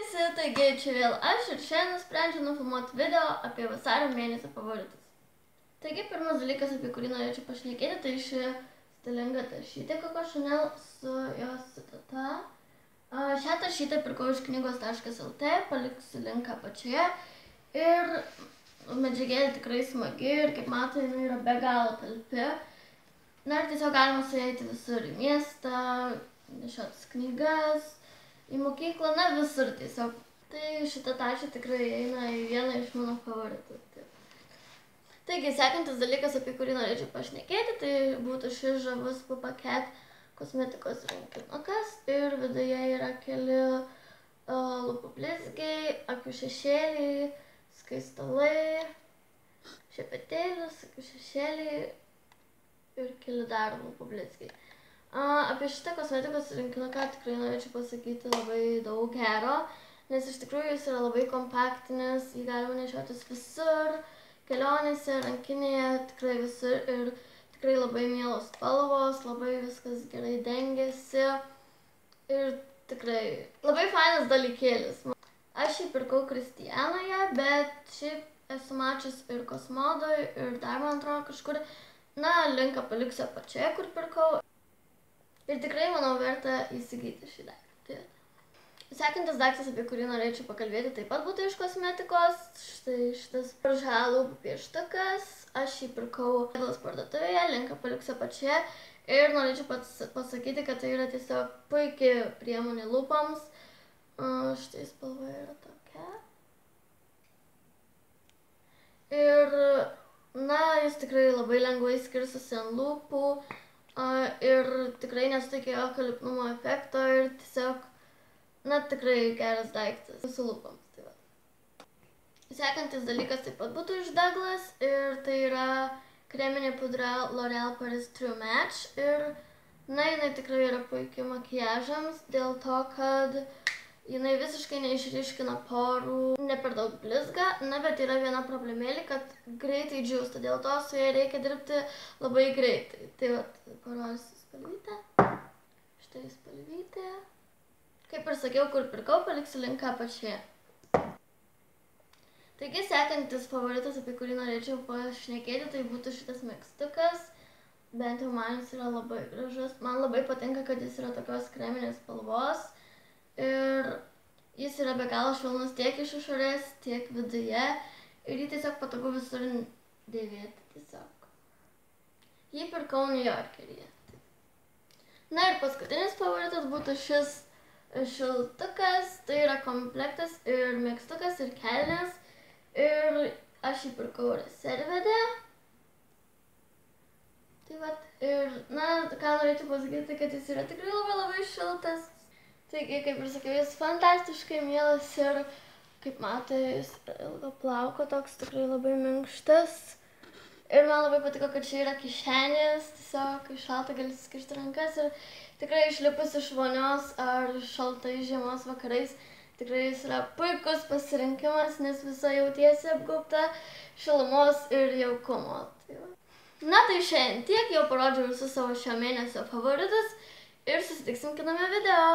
visi, taigi čia vėl aš ir šiandien nusprendžiu nufilmuoti video apie vasario mėnesio favoritus. Taigi pirmas dalykas, apie kurį norėčiau pašnekėti, tai ši stilinga tašytė Coco Chanel su jos citata. Šią tašytę pirkau iš knygos.lt, paliksiu linką apačioje. Ir medžiagėlė tikrai smagi ir kaip matai, jinai yra be galo talpi. Na ir tiesiog galima su ją eiti visur į miestą, nešiotis knygas, į mokyklą, na visur tiesiog. Tai šita tašė tikrai eina į vieną iš mano favoritų. Taigi, sekantis dalykas, apie kurį norėčiau pašnekėti, tai būtų šis žavus Pupa Cat kosmetikos rinkinukas. Ir viduje yra keli lūpų blizgiai, akių šešėliai, skaistalai, šepetėlius, akių šešėliai ir keli dar lūpų blizgiai. Apie šitą kosmetikos rinkinuką tikrai norėčiau pasakyti labai daug gero, nes iš tikrųjų jis yra labai kompaktinis, jį galima nešiotis visur, kelionėse, rankinėje, tikrai visur ir tikrai labai mielos spalvos, labai viskas gerai dengiasi ir tikrai labai fainas dalykėlis. Aš jį pirkau Kristijanoje, bet šiaip esu mačius ir Kosmodoj ir dar man atrodo kažkur, na, linką paliksiu apačioje, kur pirkau. Ir tikrai, manau, verta įsigyti šį daiktą. Sekantis daiktas, apie kurį norėčiau pakalbėti, taip pat būtų iš kosmetikos. Štai šitas žalų pieštukas. Aš jį pirkau Eglos parduotuvėje, linką paliksiu apačioje. Ir norėčiau pasakyti, kad tai yra tiesiog puikiai priemonė lūpoms. Štai spalva yra tokia. Ir, na, jis tikrai labai lengvai skirstosi ant lūpų. Ir tikrai nesuteikia jokio lipnumo efekto ir tiesiog, na, tikrai geras daiktas su lūpoms. Tai va. Sekantis dalykas taip pat būtų iš Douglas ir tai yra kreminė pudra L'Oreal Paris True Match ir, na, jinai tikrai yra puikiai makiažams dėl to, kad jinai visiškai neišryškina porų, ne per daug blizga, na, bet yra viena problemėlė, kad greitai džiūsta, dėl to su ja reikia dirbti labai greitai. Tai va, parodysiu spalvytę. Štai spalvytė. Kaip ir sakiau, kur pirkau, paliksiu linką apačioje. Taigi, sekantis favoritas, apie kurį norėčiau pašnekėti, tai būtų šitas megztukas. Bent jau man jis yra labai gražus. Man labai patinka, kad jis yra tokios kreminės spalvos. Ir jis yra be galo švelnus tiek iš išorės, tiek viduje. Ir jį tiesiog patogu visur dėvėti tiesiog. Jį pirkau New Yorkeryje. Na ir paskutinis favoritas būtų šis šiltukas. Tai yra komplektas ir megztukas ir kelnės. Ir aš jį pirkau Reservede. Tai vat. Ir, na, ką norėčiau pasakyti, kad jis yra tikrai labai šiltas. Taigi, kaip ir sakiau, jis fantastiškai mielas ir, kaip matai, jis ilgo plauko, toks tikrai labai minkštas. Ir man labai patiko, kad čia yra kišenės, tiesiog, kai šalta gali susikišti rankas ir tikrai išlipus iš vonios ar šaltai žiemos vakarais, tikrai jis yra puikus pasirinkimas, nes visa jautiesi apgaubta šilumos ir jaukumo. Na tai šiandien tiek, jau parodžiau visus savo šio mėnesio favoritus ir susitiksim kitame video.